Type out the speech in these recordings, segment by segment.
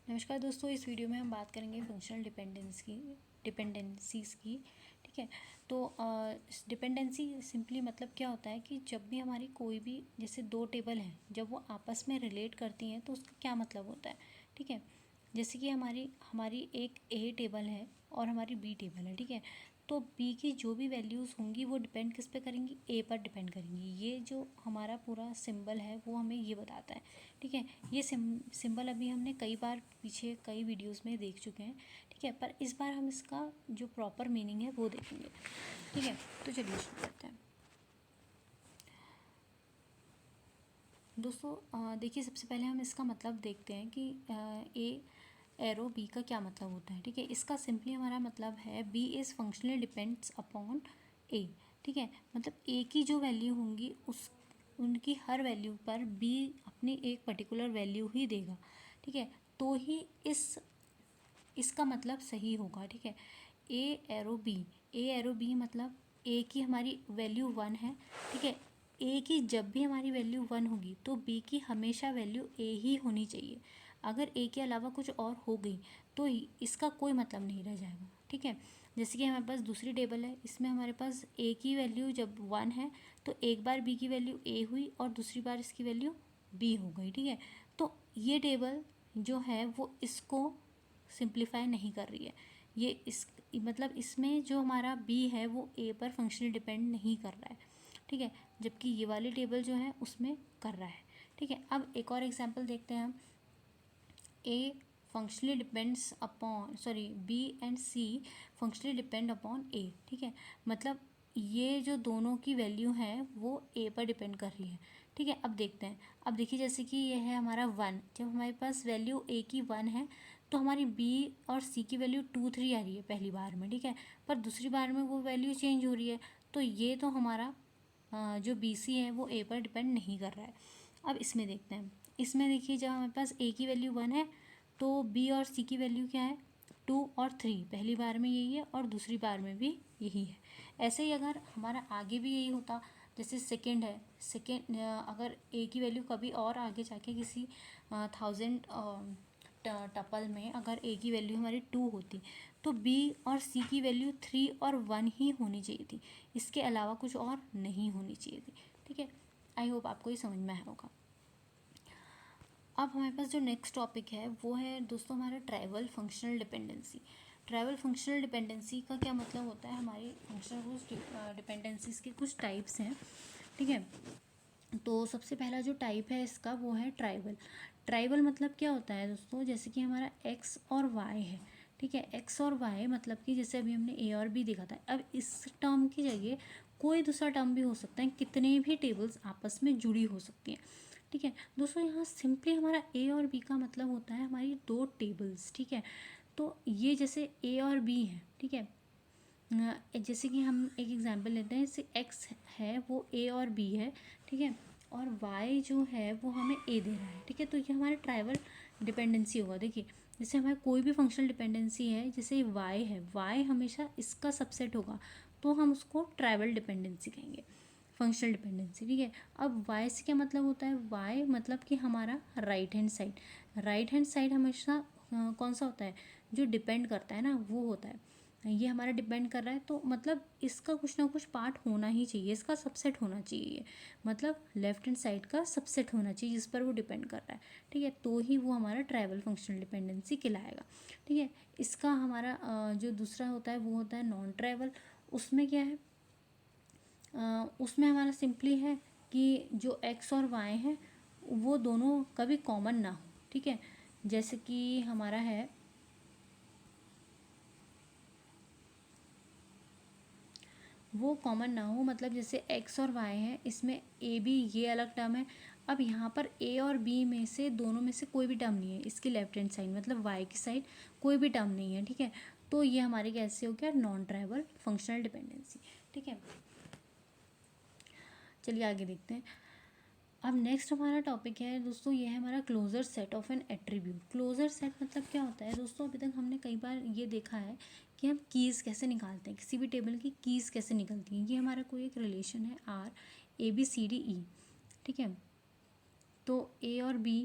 नमस्कार दोस्तों, इस वीडियो में हम बात करेंगे फंक्शनल डिपेंडेंसीज़ की। ठीक है। तो डिपेंडेंसी सिंपली मतलब क्या होता है कि जब भी हमारी कोई भी जैसे दो टेबल हैं, जब वो आपस में रिलेट करती हैं तो उसका क्या मतलब होता है। ठीक है। जैसे कि हमारी हमारी एक ए टेबल है और हमारी बी टेबल है। ठीक है। तो बी की जो भी वैल्यूज़ होंगी वो डिपेंड किस पे करेंगी, ए पर डिपेंड करेंगी। ये जो हमारा पूरा सिंबल है वो हमें ये बताता है। ठीक है। ये सिंबल अभी हमने कई बार पीछे कई वीडियोस में देख चुके हैं। ठीक है। पर इस बार हम इसका जो प्रॉपर मीनिंग है वो देखेंगे। ठीक है। तो चलिए शुरू करते हैं दोस्तों। देखिए, सबसे पहले हम इसका मतलब देखते हैं कि ए एरो बी का क्या मतलब होता है। ठीक है। इसका सिंपली हमारा मतलब है B is functionally depends upon A. ठीक है। मतलब ए की जो वैल्यू होंगी उस उनकी हर वैल्यू पर बी अपनी एक पर्टिकुलर वैल्यू ही देगा। ठीक है। तो ही इसका मतलब सही होगा। ठीक है। ए एरो बी मतलब ए की हमारी वैल्यू वन है। ठीक है। ए की जब भी हमारी वैल्यू वन होगी तो बी की हमेशा वैल्यू ए ही होनी चाहिए। अगर ए के अलावा कुछ और हो गई तो इसका कोई मतलब नहीं रह जाएगा। ठीक है। जैसे कि हमारे पास दूसरी टेबल है, इसमें हमारे पास ए की वैल्यू जब वन है तो एक बार बी की वैल्यू ए हुई और दूसरी बार इसकी वैल्यू बी हो गई। ठीक है। तो ये टेबल जो है वो इसको सिंप्लीफाई नहीं कर रही है। ये इस मतलब इसमें जो हमारा बी है वो ए पर फंक्शनली डिपेंड नहीं कर रहा है। ठीक है। जबकि ये वाली टेबल जो है उसमें कर रहा है। ठीक है। अब एक और एग्जांपल देखते हैं हम। A functionally depends upon B and C functionally depend upon A. ठीक है। मतलब ये जो दोनों की वैल्यू है वो ए पर डिपेंड कर रही है। ठीक है। अब देखते हैं। अब देखिए, जैसे कि ये है हमारा वन, जब हमारे पास वैल्यू ए की वन है तो हमारी बी और सी की वैल्यू टू थ्री आ रही है पहली बार में। ठीक है। पर दूसरी बार में वो वैल्यू चेंज हो रही है। तो ये तो हमारा जो बी सी है वो ए पर डिपेंड नहीं कर रहा है। अब इसमें देखते हैं। इसमें देखिए, जब हमारे पास ए की वैल्यू वन है तो बी और सी की वैल्यू क्या है, टू और थ्री। पहली बार में यही है और दूसरी बार में भी यही है। ऐसे ही अगर हमारा आगे भी यही होता, जैसे सेकेंड है, सेकेंड अगर ए की वैल्यू कभी और आगे जाके किसी थाउजेंड टपल में अगर ए की वैल्यू हमारी टू होती तो बी और सी की वैल्यू थ्री और वन ही होनी चाहिए थी, इसके अलावा कुछ और नहीं होनी चाहिए थी। ठीक है। आई होप आपको ये समझ में आया होगा। अब हमारे पास जो नेक्स्ट टॉपिक है वो है दोस्तों हमारा trivial functional dependency. Trivial functional dependency का क्या मतलब होता है, हमारी फंक्शनल डिपेंडेंसीज के कुछ टाइप्स हैं। ठीक है। तो सबसे पहला जो टाइप है इसका वो है ट्राइवल। ट्राइवल मतलब क्या होता है दोस्तों, जैसे कि हमारा एक्स और वाई है। ठीक है। एक्स और वाई मतलब कि जैसे अभी हमने ए और बी देखा था, अब इस टर्म की जगह कोई दूसरा टर्म भी हो सकता है, कितने भी टेबल्स आपस में जुड़ी हो सकती हैं। ठीक है। दोस्तों यहाँ सिंपली हमारा ए और बी का मतलब होता है हमारी दो टेबल्स। ठीक है। तो ये जैसे ए और बी है। ठीक है। जैसे कि हम एक एग्जांपल लेते हैं, जैसे एक्स है वो ए और बी है। ठीक है। और वाई जो है वो हमें ए दे रहा है। ठीक है। तो ये हमारा ट्राइवल डिपेंडेंसी होगा। देखिए, जैसे हमारे कोई भी फंक्शनल डिपेंडेंसी है, जैसे वाई है, वाई हमेशा इसका सबसेट होगा तो हम उसको ट्राइवल डिपेंडेंसी कहेंगे, फंक्शनल डिपेंडेंसी। ठीक है। अब वाई से क्या मतलब होता है, वाई मतलब कि हमारा right hand side. Right hand side हमेशा कौन सा होता है, जो डिपेंड करता है ना, वो होता है। ये हमारा डिपेंड कर रहा है तो मतलब इसका कुछ ना कुछ पार्ट होना ही चाहिए, इसका सबसेट होना चाहिए। मतलब लेफ्ट हैंड साइड का सबसेट होना चाहिए जिस पर वो डिपेंड कर रहा है। ठीक है। तो ही वो हमारा ट्राइवल फंक्शनल डिपेंडेंसी कहलाएगा। ठीक है। इसका हमारा जो दूसरा होता है वो होता है नॉन ट्राइवल। उसमें क्या है, उसमें हमारा सिंपली है कि जो एक्स और वाई हैं वो दोनों कभी कॉमन ना हो। ठीक है। जैसे कि हमारा है, वो कॉमन ना हो, मतलब जैसे एक्स और वाई है, इसमें ए बी ये अलग टर्म है। अब यहाँ पर ए और बी में से दोनों में से कोई भी टर्म नहीं है, इसकी लेफ्ट हैंड साइड मतलब वाई की साइड कोई भी टर्म नहीं है। ठीक है। तो ये हमारी कैसे हो गया, नॉन ट्राइवल फंक्शनल डिपेंडेंसी। ठीक है। चलिए आगे देखते हैं। अब नेक्स्ट हमारा टॉपिक है दोस्तों, ये है हमारा closure set of an attribute. Closure set मतलब क्या होता है दोस्तों, अभी तक हमने कई बार ये देखा है कि हम कीज़ कैसे निकालते हैं, किसी भी टेबल की कीज़ कैसे निकलती हैं। ये हमारा कोई एक रिलेशन है are A B C D E। ठीक है। तो ए और बी,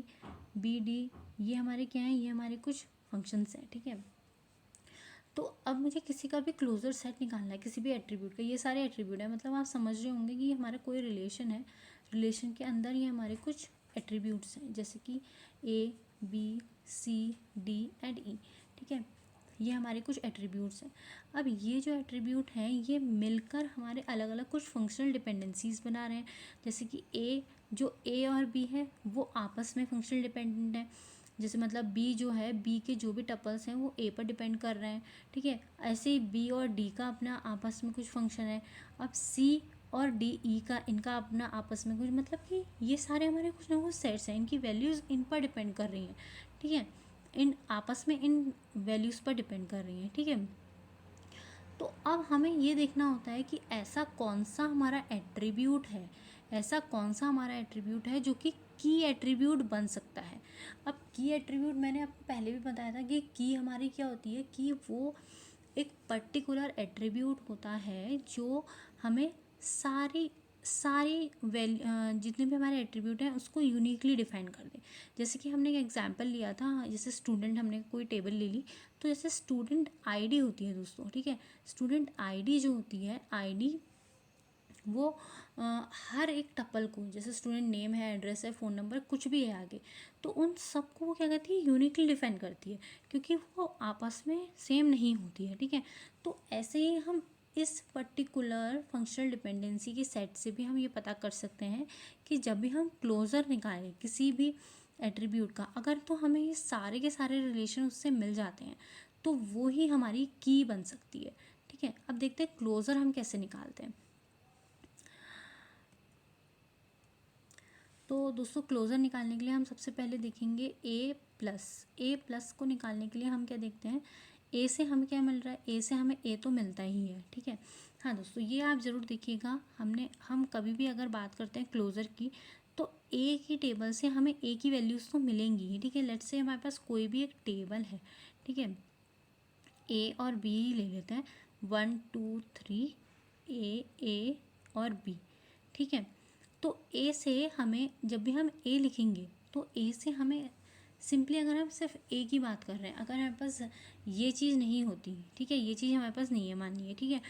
बी डी, ये हमारे क्या है, ये हमारे कुछ फंक्शंस हैं, ठीक है। तो अब मुझे किसी का भी क्लोजर सेट निकालना है, किसी भी एट्रीब्यूट का। ये सारे एट्रीब्यूट है, मतलब आप समझ रहे होंगे कि ये हमारा कोई रिलेशन है, रिलेशन के अंदर ये हमारे कुछ एट्रीब्यूट्स हैं, जैसे कि ए, बी, सी, डी एंड ई, ठीक है। ये हमारे कुछ एट्रीब्यूट्स हैं। अब ये जो एट्रीब्यूट हैं ये मिलकर हमारे अलग अलग कुछ फंक्शनल डिपेंडेंसीज बना रहे हैं। जैसे कि ए और बी है वो आपस में फंक्शनल डिपेंडेंट है। जैसे मतलब बी जो है, बी के जो भी टपल्स हैं वो ए पर डिपेंड कर रहे हैं, ठीक है। ऐसे ही बी और डी का अपना आपस में कुछ फंक्शन है। अब सी और डी, ई का, इनका अपना आपस में कुछ, मतलब कि ये सारे हमारे कुछ ना कुछ सेट्स हैं, इनकी वैल्यूज़ इन पर डिपेंड कर रही हैं, ठीक है। इन आपस में इन वैल्यूज़ पर डिपेंड कर रही हैं, ठीक है। तो अब हमें ये देखना होता है कि ऐसा कौन सा हमारा एट्रीब्यूट है, ऐसा कौन सा हमारा एट्रीब्यूट है जो कि की एट्रीब्यूट बन सकता है। अब की एट्रीब्यूट मैंने आपको पहले भी बताया था कि की हमारी क्या होती है, कि वो एक पर्टिकुलर एट्रीब्यूट होता है जो हमें सारी सारी जितने भी हमारे एट्रीब्यूट हैं उसको यूनिकली डिफाइन कर दे। जैसे कि हमने एक एग्जांपल लिया था, जैसे स्टूडेंट, हमने कोई टेबल ले ली, तो जैसे स्टूडेंट आईडी होती है दोस्तों, ठीक है। स्टूडेंट आईडी जो होती है, आईडी वो हर एक टपल को, जैसे स्टूडेंट नेम है, एड्रेस है, फ़ोन नंबर, कुछ भी है आगे, तो उन सबको वो क्या करती है, यूनिकली डिफाइन करती है, क्योंकि वो आपस में सेम नहीं होती है, ठीक है। तो ऐसे ही हम इस पर्टिकुलर फंक्शनल डिपेंडेंसी के सेट से भी हम ये पता कर सकते हैं कि जब भी हम क्लोजर निकालें किसी भी एट्रीब्यूट का, अगर तो हमें ये सारे के सारे रिलेशन उससे मिल जाते हैं तो वो ही हमारी की बन सकती है, ठीक है। अब देखते हैं क्लोजर हम कैसे निकालते हैं। तो दोस्तों क्लोजर निकालने के लिए हम सबसे पहले देखेंगे ए प्लस को निकालने के लिए हम क्या देखते हैं, ए से हमें क्या मिल रहा है, ए से हमें ए तो मिलता ही है, ठीक है। हाँ दोस्तों, ये आप ज़रूर देखिएगा, हम कभी भी अगर बात करते हैं क्लोजर की, तो ए की टेबल से हमें ए की वैल्यूज़ तो मिलेंगी ही, ठीक है। लेट्स से हमारे पास कोई भी एक टेबल है, ठीक है, ए और बी ले लेते हैं, 1 2 3, ए और बी, ठीक है। तो ए से हमें, जब भी हम ए लिखेंगे तो ए से हमें सिंपली, अगर हम सिर्फ ए की बात कर रहे हैं, अगर हमारे पास ये चीज़ नहीं होती, ठीक है, ये चीज़ हमारे पास नहीं है मानिए, ठीक है,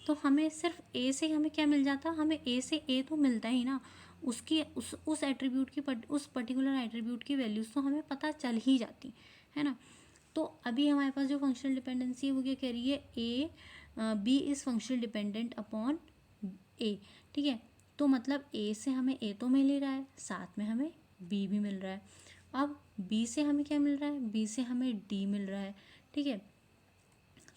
तो हमें सिर्फ ए से हमें क्या मिल जाता, हमें ए से ए तो मिलता ही ना, उसकी उस एट्रीब्यूट की उस पर्टिकुलर एट्रीब्यूट की वैल्यूज़ तो हमें पता चल ही जाती है ना। तो अभी हमारे पास जो फंक्शनल डिपेंडेंसी है वो क्या कह रही है, A B is functional dependent upon A, ठीक है। तो मतलब ए से हमें ए तो मिल ही रहा है, साथ में हमें बी भी मिल रहा है। अब बी से हमें क्या मिल रहा है, बी से हमें डी मिल रहा है, ठीक है।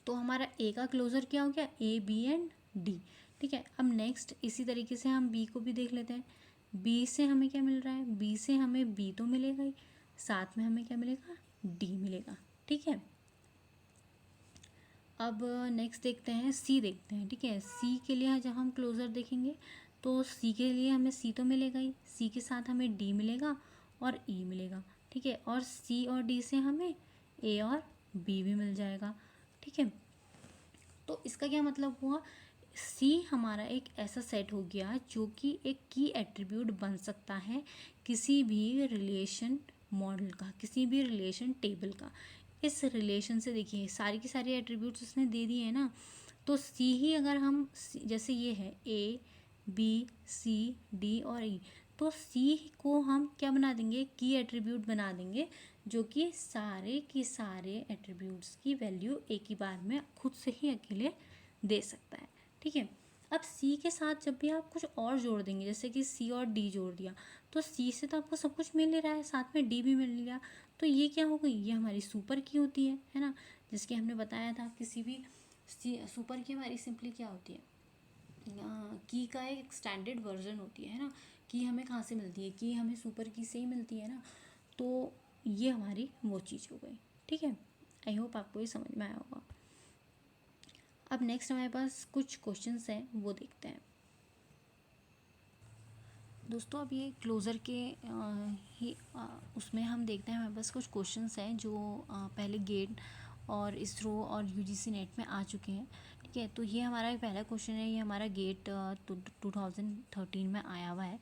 तो हमारा ए का क्लोजर क्या हो गया, ए बी एंड डी, ठीक है। अब नेक्स्ट इसी तरीके से हम बी को भी देख लेते हैं। बी से हमें क्या मिल रहा है, बी से हमें बी तो मिलेगा ही, साथ में हमें क्या मिलेगा, डी मिलेगा, ठीक है। अब नेक्स्ट देखते हैं, सी देखते हैं, ठीक है। सी के लिए जब हम क्लोजर देखेंगे तो सी के लिए हमें सी तो मिलेगा ही, सी के साथ हमें डी मिलेगा और ई मिलेगा, ठीक है। और सी और डी से हमें ए और बी भी मिल जाएगा, ठीक है। तो इसका क्या मतलब हुआ, सी हमारा एक ऐसा सेट हो गया जो कि एक की एट्रीब्यूट बन सकता है किसी भी रिलेशन मॉडल का, किसी भी रिलेशन टेबल का। इस रिलेशन से देखिए सारी की सारी एट्रीब्यूट्स उसने दे दिए हैं ना, तो सी ही अगर हम जैसे ये है ए बी सी डी और ई, तो सी को हम क्या बना देंगे, की एट्रीब्यूट बना देंगे, जो कि सारे की सारे एट्रीब्यूट्स की वैल्यू एक ही बार में खुद से ही अकेले दे सकता है, ठीक है। अब सी के साथ जब भी आप कुछ और जोड़ देंगे, जैसे कि सी और डी जोड़ दिया, तो सी से तो आपको सब कुछ मिल ही रहा है, साथ में डी भी मिल लिया, तो ये क्या हो गई, ये हमारी सुपर की होती है ना। जिसके हमने बताया था किसी भी सुपर की हमारी सिंपली क्या होती है, की का एक स्टैंडर्ड वर्जन होती है ना। की हमें कहाँ से मिलती है, की हमें सुपर की से ही मिलती है ना। तो ये हमारी वो चीज़ हो गई, ठीक है। आई होप आपको ये समझ में आया होगा। अब नेक्स्ट हमारे पास कुछ क्वेश्चंस हैं, वो देखते हैं दोस्तों। अब ये क्लोज़र के उसमें हम देखते हैं, हमारे पास कुछ क्वेश्चंस हैं जो पहले गेट और इसरो और यूजीसी नेट में आ चुके हैं, ठीक है। तो ये हमारा पहला क्वेश्चन है, ये हमारा गेट 2013 में आया हुआ है।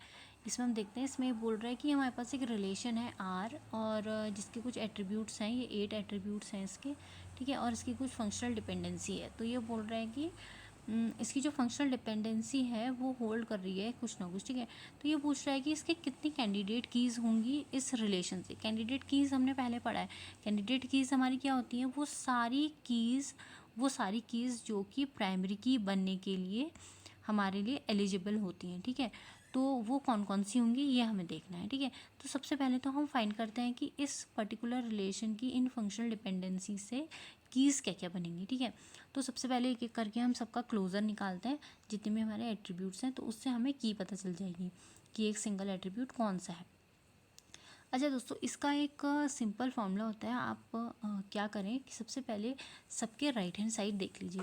इसमें हम देखते हैं, इसमें बोल रहा है कि हमारे पास एक रिलेशन है आर और जिसके कुछ एट्रीब्यूट्स हैं, ये 8 एट्रीब्यूट्स हैं इसके, ठीक है, और इसकी कुछ फंक्शनल डिपेंडेंसी है। तो ये बोल रहा है कि इसकी जो फंक्शनल डिपेंडेंसी है वो होल्ड कर रही है कुछ ना कुछ, ठीक है। तो ये पूछ रहा है कि इसके कितनी कैंडिडेट कीज़ होंगी इस रिलेशन से। कैंडिडेट कीज़ हमने पहले पढ़ा है, कैंडिडेट कीज़ हमारी क्या होती हैं, वो सारी कीज़ जो कि प्राइमरी की बनने के लिए हमारे लिए एलिजिबल होती हैं, ठीक है। तो वो कौन कौन सी होंगी ये हमें देखना है, ठीक है। तो सबसे पहले तो हम फाइंड करते हैं कि इस पर्टिकुलर रिलेशन की इन फंक्शनल डिपेंडेंसी से कीज़ क्या क्या बनेंगी, ठीक है। तो सबसे पहले एक एक करके हम सबका क्लोजर निकालते हैं, जितने भी हमारे एट्रीब्यूट्स हैं, तो उससे हमें की पता चल जाएगी कि एक सिंगल एट्रीब्यूट कौन सा है। अच्छा दोस्तों, इसका एक सिंपल फॉर्मूला होता है। आप क्या करें कि सबसे पहले सबके राइट हैंड साइड देख लीजिए।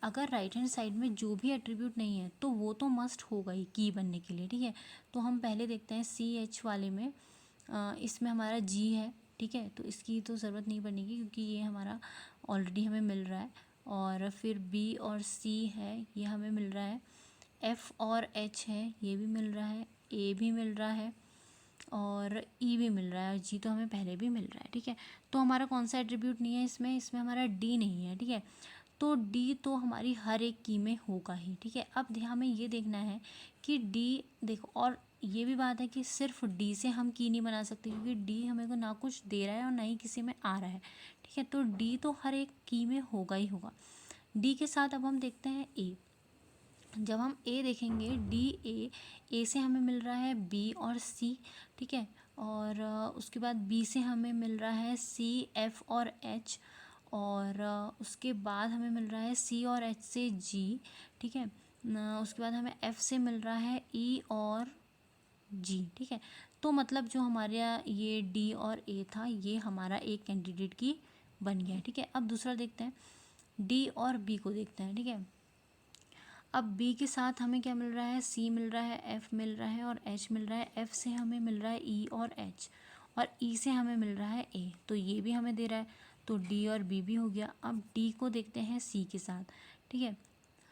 अगर राइट हैंड साइड में जो भी एट्रीब्यूट नहीं है तो वो तो मस्ट होगा ही की बनने के लिए, ठीक है। तो हम पहले देखते हैं CH वाले में, इसमें हमारा G है, ठीक है, तो इसकी तो ज़रूरत नहीं पड़ेगी क्योंकि ये हमारा ऑलरेडी हमें मिल रहा है। और फिर B और C है, ये हमें मिल रहा है। F और H है, ये भी मिल रहा है। A भी मिल रहा है और ई भी मिल रहा है, जी तो हमें पहले भी मिल रहा है, ठीक है। तो हमारा कौन सा एट्रीब्यूट नहीं है इसमें हमारा डी नहीं है, ठीक है। तो डी तो हमारी हर एक की में होगा ही, ठीक है। अब हमें ये देखना है कि डी देखो, और ये भी बात है कि सिर्फ डी से हम की नहीं बना सकते क्योंकि डी हमें को ना कुछ दे रहा है और ना ही किसी में आ रहा है, ठीक है। तो डी तो हर एक की में होगा ही होगा। डी के साथ अब हम देखते हैं ए। जब हम ए देखेंगे ए से हमें मिल रहा है बी और सी, ठीक है। और उसके बाद बी से हमें मिल रहा है सी, एफ और एच। और उसके बाद हमें मिल रहा है सी और एच से जी, ठीक है। उसके बाद हमें एफ से मिल रहा है ई और जी, ठीक है। तो मतलब जो हमारे ये डी और ए था ये हमारा एक कैंडिडेट की बन गया, ठीक है। अब दूसरा देखते हैं, डी और बी को देखते हैं, ठीक है। अब बी के साथ हमें क्या मिल रहा है, सी मिल रहा है, एफ मिल रहा है और एच मिल रहा है। एफ से हमें मिल रहा है ई और एच, और ई से हमें मिल रहा है ए, तो ये भी हमें दे रहा है। तो डी और बी भी हो गया। अब डी को देखते हैं सी के साथ, ठीक है।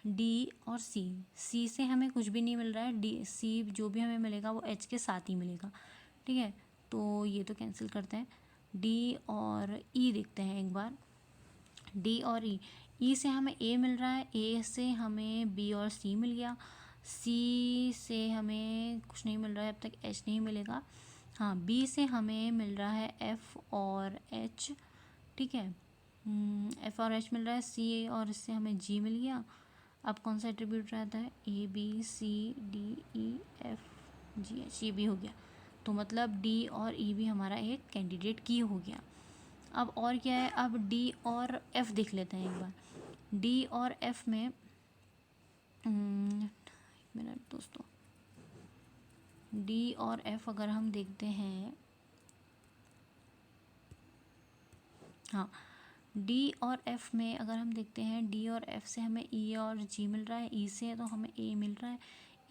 डी और सी से हमें कुछ भी नहीं मिल रहा है। डी सी जो भी हमें मिलेगा वो एच के साथ ही मिलेगा, ठीक है। तो ये तो कैंसिल करते हैं। डी और ई देखते हैं एक बार, डी और ई से हमें ए मिल रहा है, ए से हमें बी और सी मिल गया। सी से हमें कुछ नहीं मिल रहा है, अब तक एच नहीं मिलेगा। हाँ, बी से हमें मिल रहा है एफ और एच, ठीक है। एफ और एच मिल रहा है। सी और इससे हमें जी मिल गया। अब कौन सा एट्रीब्यूट रहता है, A B C D E F G H, ये भी हो गया। तो मतलब डी और ई भी हमारा एक कैंडिडेट की हो गया। अब और क्या है, अब डी और एफ देख लेते हैं एक बार। डी और एफ में एक मिनट दोस्तों, डी और एफ अगर हम देखते हैं, हाँ, डी और एफ में अगर हम देखते हैं, डी और एफ से हमें ई और जी मिल रहा है। ई से तो हमें ए मिल रहा है।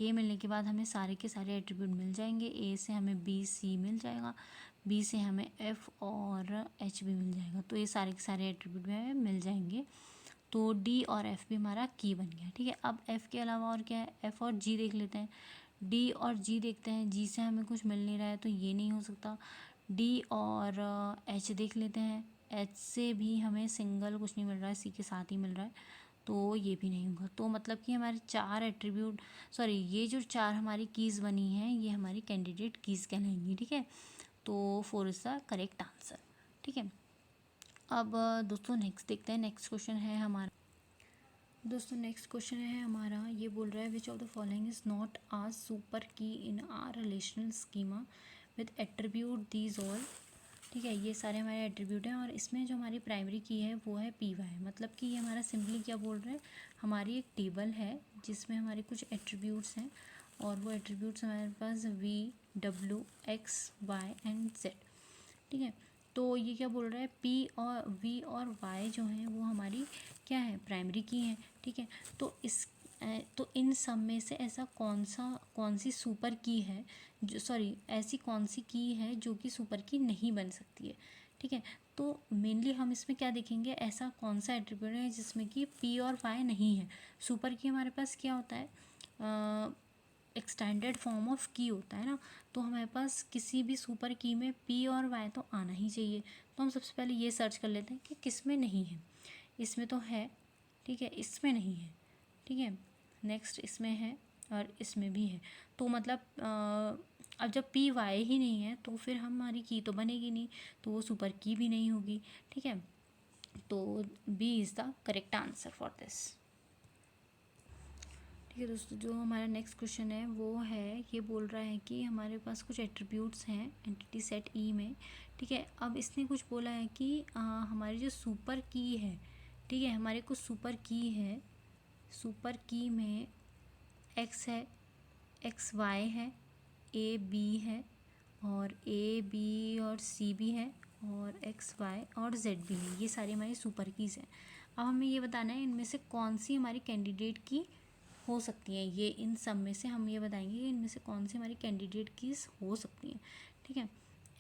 ए मिलने के बाद हमें सारे के सारे एट्रीब्यूट मिल जाएंगे। ए से हमें बी सी मिल जाएगा, बी से हमें एफ और एच भी मिल जाएगा। तो ये सारे के सारे एट्रीब्यूट हमें मिल जाएंगे। तो डी और एफ भी हमारा की बन गया, ठीक है। अब एफ के अलावा और क्या है, एफ और जी देख लेते हैं। डी और जी देखते हैं, जी से हमें कुछ मिल नहीं रहा है तो ये नहीं हो सकता। डी और एच देख लेते हैं, एच से भी हमें सिंगल कुछ नहीं मिल रहा है, सी के साथ ही मिल रहा है, तो ये भी नहीं होगा। तो मतलब कि हमारे चार एट्रीब्यूट, सॉरी, ये जो चार हमारी कीज़ बनी हैं ये हमारी कैंडिडेट कीज़ कहलाएंगी, ठीक है। तो 4 इज़ द करेक्ट आंसर, ठीक है। अब दोस्तों नेक्स्ट देखते हैं। नेक्स्ट क्वेश्चन है हमारा, दोस्तों नेक्स्ट क्वेश्चन है हमारा, ये बोल रहा है which of the following is not a super key in R relational schema with attribute these all, ठीक है। ये सारे हमारे एट्रीब्यूट हैं और इसमें जो हमारी प्राइमरी की है वो है पी वाई। मतलब कि ये हमारा सिंपली क्या बोल रहा है, हमारी एक टेबल है जिसमें हमारे कुछ एट्रीब्यूट्स हैं और वो एट्रीब्यूट्स हमारे पास V W X Y and Z, ठीक है। तो ये क्या बोल रहा है, पी और वी और वाई जो हैं वो हमारी क्या है, प्राइमरी की हैं, ठीक है। तो इन सब में से ऐसा कौन सी सुपर की है, जो सॉरी ऐसी कौन सी की है जो कि सुपर की नहीं बन सकती है, ठीक है। तो मेनली हम इसमें क्या देखेंगे, ऐसा कौन सा एट्रीब्यूट है जिसमें कि पी और वाई नहीं है। सुपर की हमारे पास क्या होता है, एक्सटेंडेड फॉर्म ऑफ की होता है ना, तो हमारे पास किसी भी सुपर की में पी और वाई तो आना ही चाहिए। तो हम सबसे पहले ये सर्च कर लेते हैं कि किस में नहीं है। इसमें तो है, ठीक है, इसमें नहीं है, ठीक है, नेक्स्ट इसमें है और इसमें भी है। तो मतलब अब जब पी वाई ही नहीं है तो फिर हमारी की तो बनेगी नहीं, तो वो सुपर की भी नहीं होगी, ठीक है। तो B is the correct answer for this. ठीक है दोस्तों, जो हमारा नेक्स्ट क्वेश्चन है वो है, ये बोल रहा है कि हमारे पास कुछ एट्रीब्यूट्स हैं एंटिटी सेट ई में, ठीक है। अब इसने कुछ बोला है कि हमारी जो सुपर की है, ठीक है, हमारे कुछ सुपर की है, सुपर की में एक्स है, एक्स वाई है, ए बी है, और ए बी और सी भी है, और एक्स वाई और जेड भी है। ये सारी हमारी सुपर कीज़ हैं। अब हमें ये बताना है इनमें से कौन सी हमारी कैंडिडेट की हो सकती हैं। ये इन सब में से हम ये बताएंगे कि इनमें से कौन सी हमारी कैंडिडेट कीज़ हो सकती हैं, ठीक है।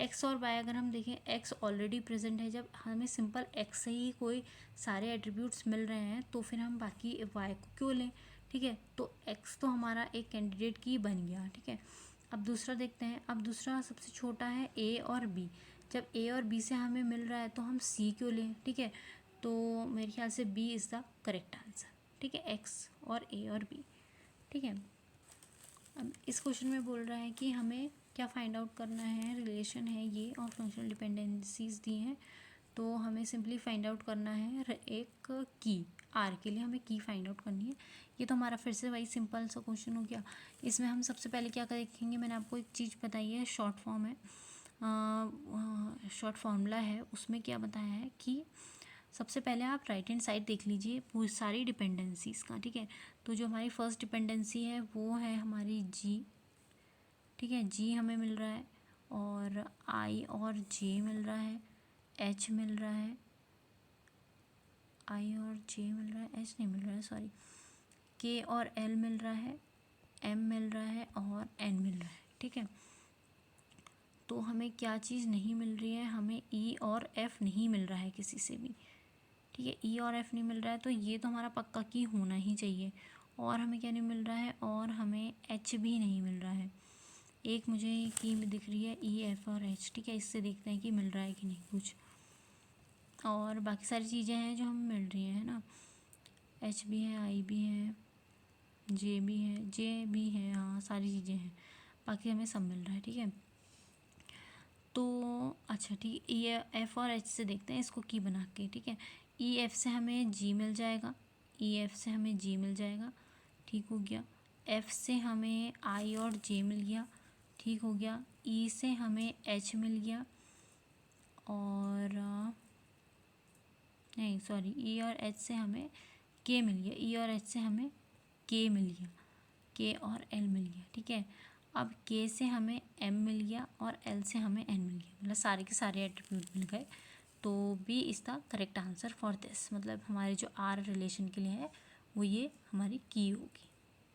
एक्स और वाई अगर हम देखें, एक्स ऑलरेडी प्रेजेंट है, जब हमें सिंपल एक्स से ही कोई सारे एट्रीब्यूट्स मिल रहे हैं तो फिर हम बाकी वाई को क्यों लें, ठीक है। तो एक्स तो हमारा एक कैंडिडेट की बन गया, ठीक है। अब दूसरा देखते हैं। अब दूसरा सबसे छोटा है ए और बी। जब ए और बी से हमें मिल रहा है तो हम सी क्यों लें, ठीक है। तो मेरे ख्याल से B is the correct answer, ठीक है, एक्स और ए और बी, ठीक है। अब इस क्वेश्चन में बोल रहा है कि हमें क्या फाइंड आउट करना है, रिलेशन है ये और फंक्शनल डिपेंडेंसीज दी हैं, तो हमें सिंपली फाइंड आउट करना है एक की। आर के लिए हमें की फाइंड आउट करनी है। ये तो हमारा फिर से वही सिंपल सा क्वेश्चन हो गया। इसमें हम सबसे पहले क्या देखेंगे, मैंने आपको एक चीज़ बताई है, शॉर्ट फॉर्म है, शॉर्ट फार्मूला है, उसमें क्या बताया है कि सबसे पहले आप राइट हैंड साइड देख लीजिए पूरी सारी डिपेंडेंसीज का, ठीक है। तो जो हमारी फर्स्ट डिपेंडेंसी है वो है हमारी जी, ठीक है, जी हमें मिल रहा है, और आई और जे मिल रहा है, एच मिल रहा है, आई और जे मिल रहा है, एच नहीं मिल रहा है सॉरी, के और एल मिल रहा है, एम मिल रहा है और एन मिल रहा है, ठीक है। तो हमें क्या चीज़ नहीं मिल रही है, हमें ई और एफ़ नहीं मिल रहा है किसी से भी, ठीक है। ई और एफ़ नहीं मिल रहा है तो ये तो हमारा पक्का की होना ही चाहिए। और हमें क्या नहीं मिल रहा है, और हमें एच भी नहीं मिल रहा है। एक मुझे की दिख रही है ई एफ और एच, ठीक है, इससे देखते हैं कि मिल रहा है कि नहीं कुछ। और बाकी सारी चीज़ें हैं जो हमें मिल रही हैं, है ना, एच भी है, आई भी है, जे भी है, जे भी है, हाँ सारी चीज़ें हैं, बाकी हमें सब मिल रहा है, ठीक है। तो अच्छा ठीक, ई एफ और एच से देखते हैं इसको की बना के, ठीक है। ई एफ से हमें जी मिल जाएगा, ई एफ से हमें जी मिल जाएगा, ठीक हो गया। एफ से हमें आई और जे मिल गया, ठीक हो गया। ई से हमें एच मिल गया, और नहीं सॉरी, ई और एच से हमें के मिल गया, ई और एच से हमें के मिल गया, के और एल मिल गया, ठीक है। अब के से हमें एम मिल गया और एल से हमें एन मिल गया, मतलब सारे के सारे एट्रीब्यूट मिल गए। तो B is the correct answer for this, मतलब हमारे जो आर रिलेशन के लिए है वो ये हमारी की होगी।